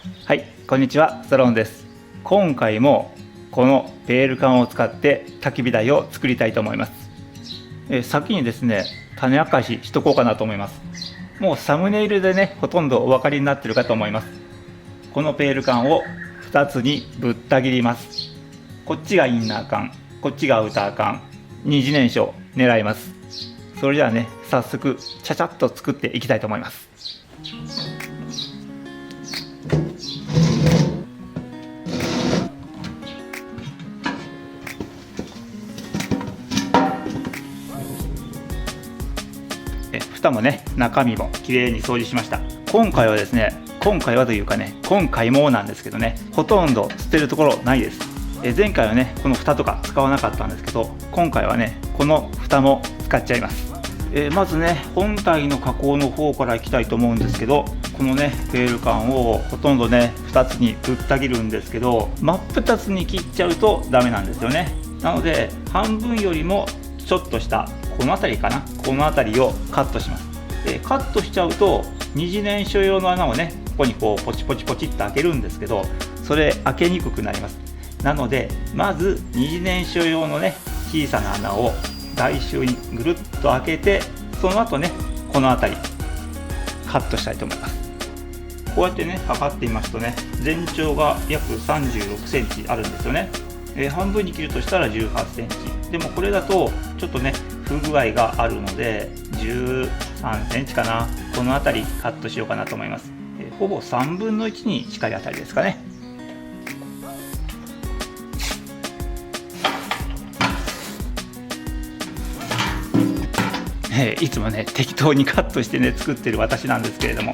はい、こんにちは、ソロンです。今回もこのペール缶を使って焚き火台を作りたいと思います。先にですね、種明かししとこうかなと思います。もうサムネイルでね、ほとんどお分かりになってるかと思います。このペール缶を2つにぶった切ります。こっちがインナー缶、こっちがアウター缶、二次燃焼狙います。それではね、早速ちゃちゃっと作っていきたいと思います。蓋もね、中身もきれいに掃除しました。今回はですね、今回はというかね、今回もなんですけどね、ほとんど捨てるところないです。前回はね、この蓋とか使わなかったんですけど、今回はね、この蓋も使っちゃいます。まずね、本体の加工の方からいきたいと思うんですけど、このねペール缶をほとんどね2つにぶった切るんですけど、真っ二つに切っちゃうとダメなんですよね。なので半分よりもちょっとしたこの辺りかな、この辺りをカットします。カットしちゃうと二次燃焼用の穴をね、ここにこうポチポチポチって開けるんですけど、それ開けにくくなります。なのでまず二次燃焼用のね小さな穴を外周にぐるっと開けて、その後ねこの辺りカットしたいと思います。こうやってね測ってみますとね、全長が約36センチあるんですよね。半分に切るとしたら18センチ。でもこれだとちょっとね不具合があるので13センチかな、この辺りカットしようかなと思います。ほぼ3分の1に近いあたりですかね。いつもね適当にカットしてね作ってる私なんですけれども、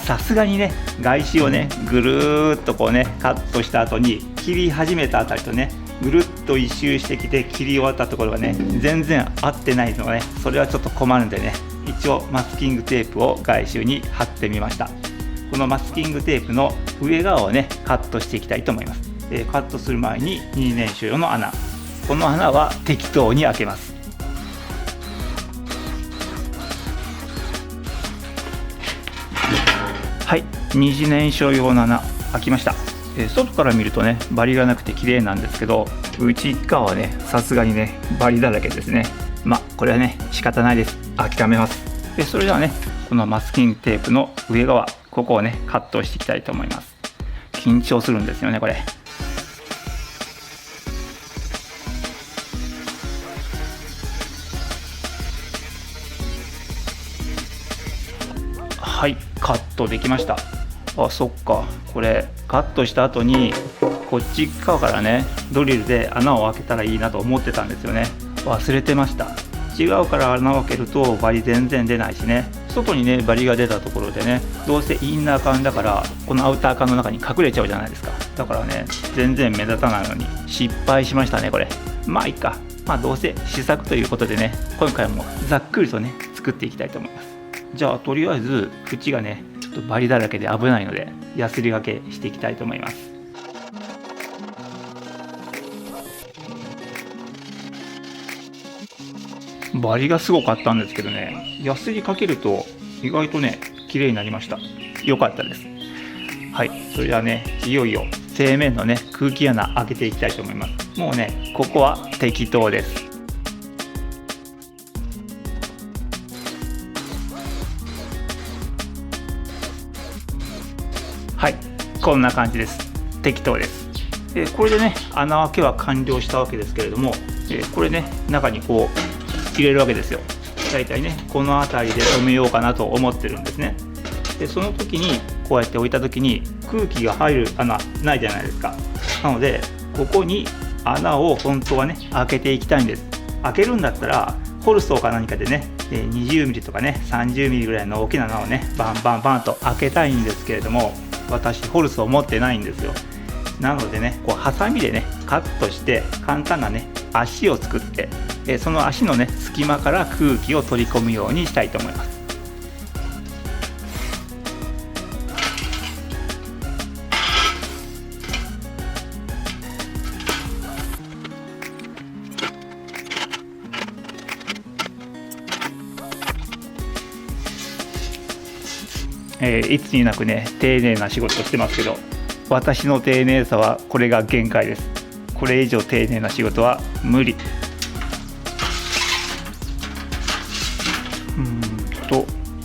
さすがにね外紙をねぐるーっとこうねカットした後に切り始めたあたりとねぐるっと一周してきて切り終わったところがね全然合ってないのがね、それはちょっと困るんでね、一応マスキングテープを外周に貼ってみました。このマスキングテープの上側をねカットしていきたいと思います。カットする前に二次燃焼用の穴、この穴は適当に開けます。はい、二次燃焼用の穴開きました。外から見るとねバリがなくて綺麗なんですけど、内側はねさすがにねバリだらけですね。これはね仕方ないです。諦めます。それではねこのマスキングテープの上側、ここをねカットしていきたいと思います。緊張するんですよねこれ。はい、カットできました。そっか、これカットした後にこっち側からねドリルで穴を開けたらいいなと思ってたんですよね。忘れてました。内側から穴を開けるとバリ全然出ないしね、外にねバリが出たところでね、どうせインナー缶だからこのアウター缶の中に隠れちゃうじゃないですか。だからね全然目立たないのに失敗しましたねこれ。いいか、どうせ試作ということでね、今回もざっくりとね作っていきたいと思います。じゃあとりあえず縁がねちょっとバリだらけで危ないのでヤスリがけしていきたいと思います。バリがすごかったんですけどね、ヤスリかけると意外とね綺麗になりました。良かったです。はい、それではねいよいよ正面のね空気穴開けていきたいと思います。もうねここは適当です。はい、こんな感じです。適当です。これでね穴開けは完了したわけですけれども、これね中にこう入れるわけですよ。だいたいねこの辺りで止めようかなと思ってるんですね。でその時にこうやって置いた時に空気が入る穴ないじゃないですか。なのでここに穴を本当はね開けていきたいんです。開けるんだったらホルソーか何かでね20ミリとかね30ミリぐらいの大きな穴をねバンバンバンと開けたいんですけれども、私ホルスを持ってないんですよ。なのでねこうハサミでねカットして簡単なね足を作って、その足のね隙間から空気を取り込むようにしたいと思います。いつになくね丁寧な仕事をしてますけど、私の丁寧さはこれが限界です。これ以上丁寧な仕事は無理。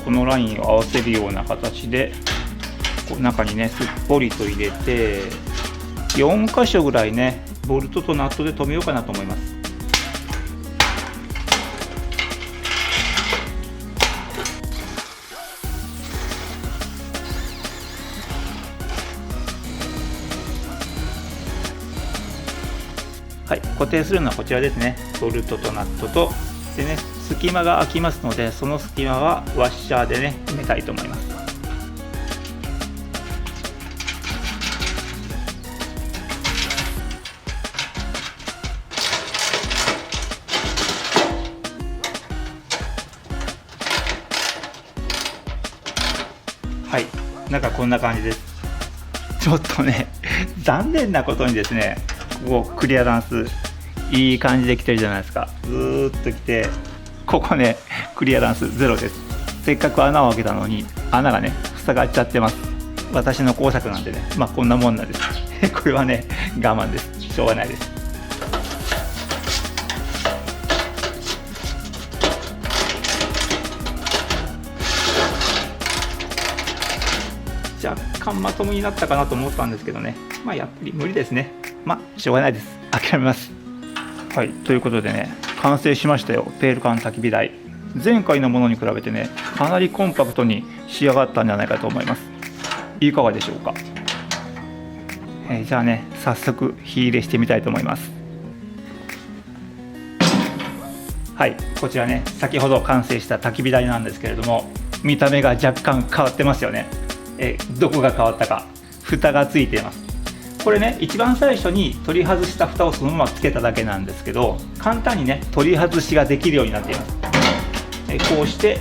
このラインを合わせるような形でこう中にねすっぽりと入れて、4箇所ぐらいねボルトとナットで留めようかなと思います。はい、固定するのはこちらですね。ボルトとナットとでね、隙間が空きますので、その隙間はワッシャーでね埋めたいと思います。はい、なんかこんな感じです。ちょっとね残念なことにですね、ここクリアランスいい感じで来てるじゃないですか。ずーっと来て、ここねクリアランスゼロです。せっかく穴を開けたのに穴がね塞がっちゃってます。私の工作なんでね、こんなもんなんですこれはね我慢です。しょうがないです。若干まともになったかなと思ったんですけどね、やっぱり無理ですね。しょうがないです。諦めます。はい、ということでね、完成しましたよ、ペール缶焚き火台。前回のものに比べてね、かなりコンパクトに仕上がったんじゃないかと思います。いかがでしょうか。じゃあね、早速火入れしてみたいと思います。はい、こちらね、先ほど完成した焚き火台なんですけれども、見た目が若干変わってますよね。どこが変わったか、蓋がついています。これね、一番最初に取り外した蓋をそのままつけただけなんですけど、簡単にね取り外しができるようになっています。こうして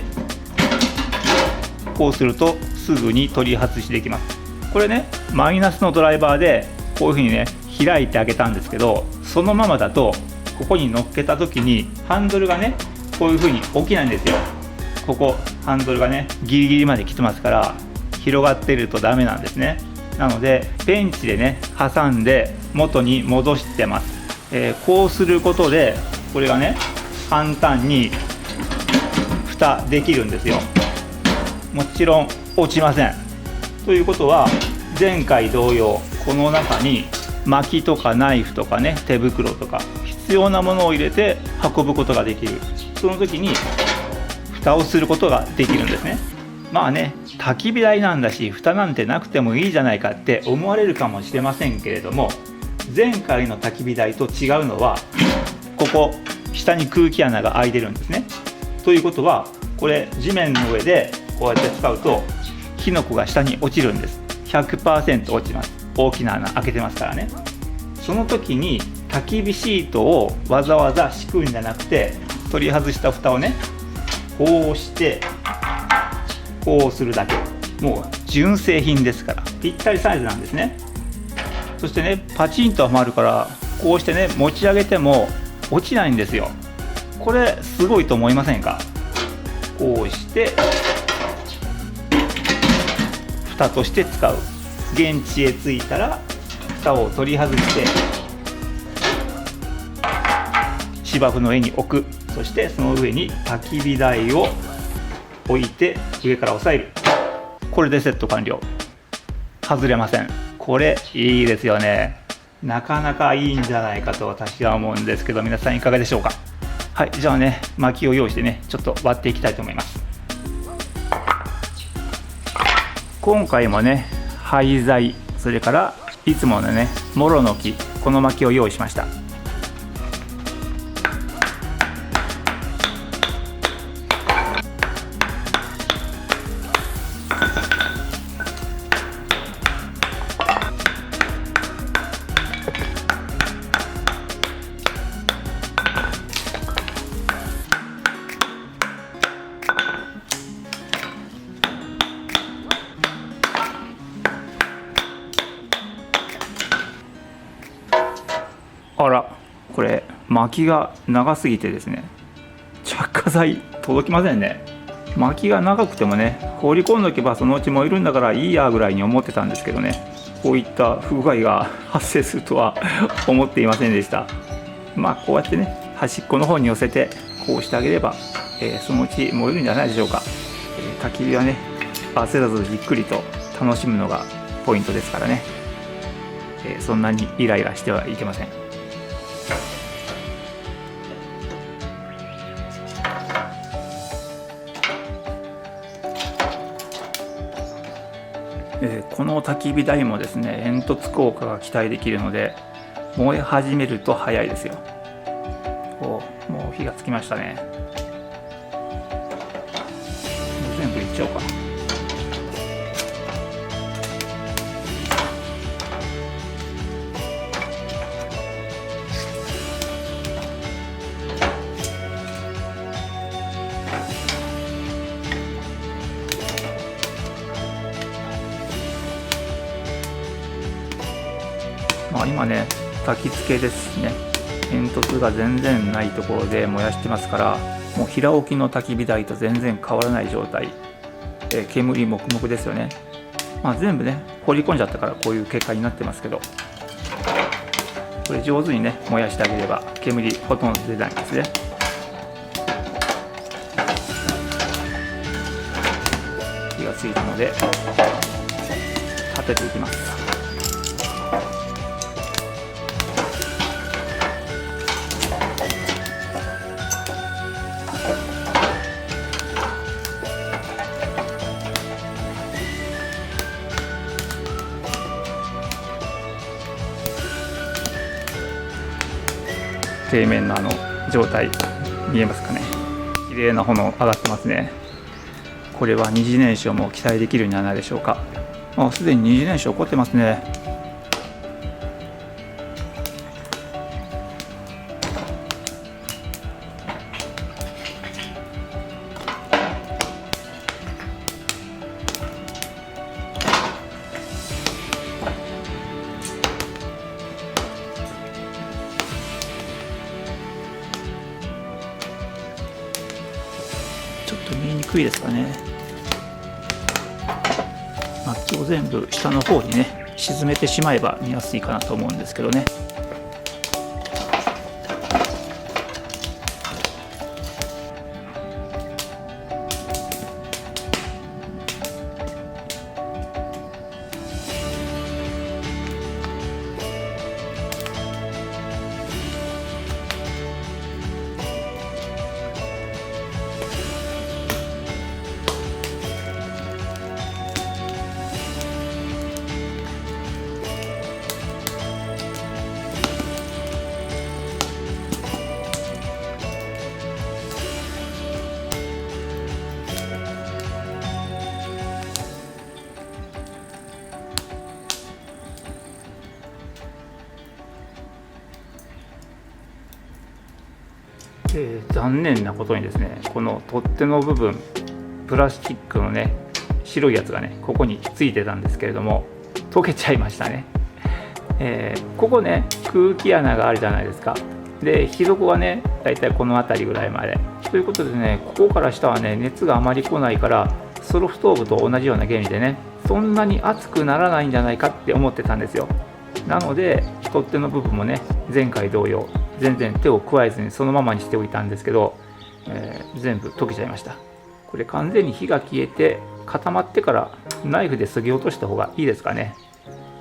こうするとすぐに取り外しできます。これね、マイナスのドライバーでこういうふうにね開いてあげたんですけど、そのままだとここに乗っけた時にハンドルがねこういうふうに起きないんですよ。ここハンドルがねギリギリまで来てますから、広がっているとダメなんですね。なのでペンチでね挟んで元に戻してます。こうすることでこれがね簡単に蓋できるんですよ。もちろん落ちません。ということは前回同様、この中に薪とかナイフとかね手袋とか必要なものを入れて運ぶことができる。その時に蓋をすることができるんですね。焚き火台なんだし蓋なんてなくてもいいじゃないかって思われるかもしれませんけれども、前回の焚き火台と違うのはここ下に空気穴が開いてるんですね。ということはこれ地面の上でこうやって使うと火の粉が下に落ちるんです。 100% 落ちます。大きな穴開けてますからね。その時に焚き火シートをわざわざ敷くんじゃなくて、取り外した蓋をねこうしてこうするだけ。もう純正品ですからぴったりサイズなんですね。そしてねパチンとはまるから、こうしてね持ち上げても落ちないんですよ。これすごいと思いませんか。こうして蓋として使う。現地へ着いたら蓋を取り外して芝生の上に置く。そしてその上に焚き火台を置いて上から押さえる。これでセット完了。外れません。これいいですよね。なかなかいいんじゃないかと私は思うんですけど、皆さんいかがでしょうか。はい、じゃあね薪を用意してねちょっと割っていきたいと思います。今回もね廃材、それからいつものねモロの木、この薪を用意しました。あら、これ薪が長すぎてですね着火剤届きませんね。薪が長くてもね放り込んどけばそのうち燃えるんだからいいやぐらいに思ってたんですけどね、こういった不具合が発生するとは思っていませんでした。こうやってね端っこの方に寄せてこうしてあげれば、そのうち燃えるんじゃないでしょうか。焚き火はね焦らずじっくりと楽しむのがポイントですからね、そんなにイライラしてはいけません。この焚き火台もですね煙突効果が期待できるので燃え始めると早いですよ。もう火がつきましたね。もう全部いっちゃおうか。今ね焚き付けですね、煙突が全然ないところで燃やしてますから、もう平置きの焚き火台と全然変わらない状態、煙もくもくですよね。全部ね放り込んじゃったからこういう結果になってますけど、これ上手にね燃やしてあげれば煙ほとんど出ないんですね。火がついたので立てていきます。底面の状態見えますかね。綺麗な炎上がってますね。これは二次燃焼も期待できるんじゃないでしょうか。すでに二次燃焼起こってますね。ちょっと見えにくいですかね。薪を全部下の方にね沈めてしまえば見やすいかなと思うんですけどね。残念なことにですね、この取っ手の部分プラスチックのね白いやつがねここについてたんですけれども溶けちゃいましたね。ここね空気穴があるじゃないですか。で火底はねだいたいこの辺りぐらいまでということでね、ここから下はね熱があまり来ないからソロストーブと同じような原理でねそんなに熱くならないんじゃないかって思ってたんですよ。なので取っ手の部分もね前回同様全然手を加えずにそのままにしておいたんですけど、全部溶けちゃいました。これ完全に火が消えて固まってからナイフで削ぎ落とした方がいいですかね。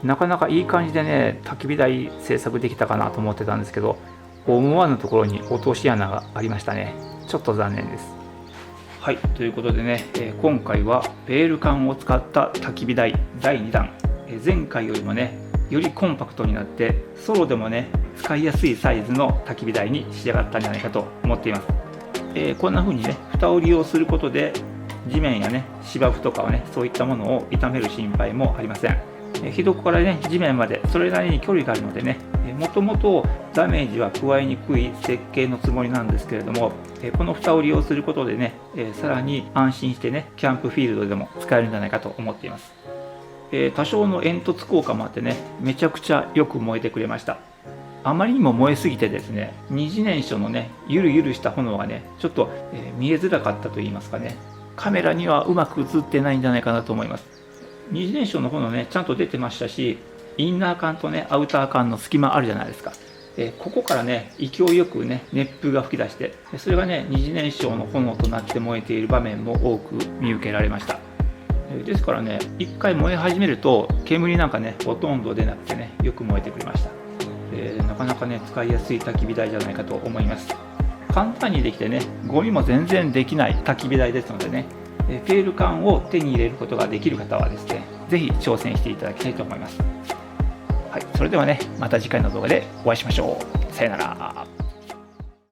なかなかいい感じでね焚き火台製作できたかなと思ってたんですけど、思わぬところに落とし穴がありましたね。ちょっと残念です。はい、ということでね、今回はベール缶を使った焚き火台第2弾、前回よりもねよりコンパクトになってソロでもね使いやすいサイズの焚き火台に仕上がったんじゃないかと思っています。こんな風にね蓋を利用することで地面やね芝生とかをねそういったものを傷める心配もありません。火床からね地面までそれなりに距離があるのでね、もともとダメージは加えにくい設計のつもりなんですけれども、この蓋を利用することでね、さらに安心してねキャンプフィールドでも使えるんじゃないかと思っています。多少の煙突効果もあってねめちゃくちゃよく燃えてくれました。あまりにも燃えすぎてですね二次燃焼のねゆるゆるした炎がねちょっと、見えづらかったと言いますかね、カメラにはうまく映ってないんじゃないかなと思います。二次燃焼の方のねちゃんと出てましたし、インナー管とねアウター管の隙間あるじゃないですか。ここからね勢いよくね熱風が吹き出して、それがね二次燃焼の炎となって燃えている場面も多く見受けられました。ですからね、一回燃え始めると煙なんかねほとんど出なくてね、よく燃えてくれました。なかなかね使いやすい焚き火台じゃないかと思います。簡単にできてね、ゴミも全然できない焚き火台ですのでね、フェール缶を手に入れることができる方はですね、ぜひ挑戦していただきたいと思います。はい、それではね、また次回の動画でお会いしましょう。さよなら。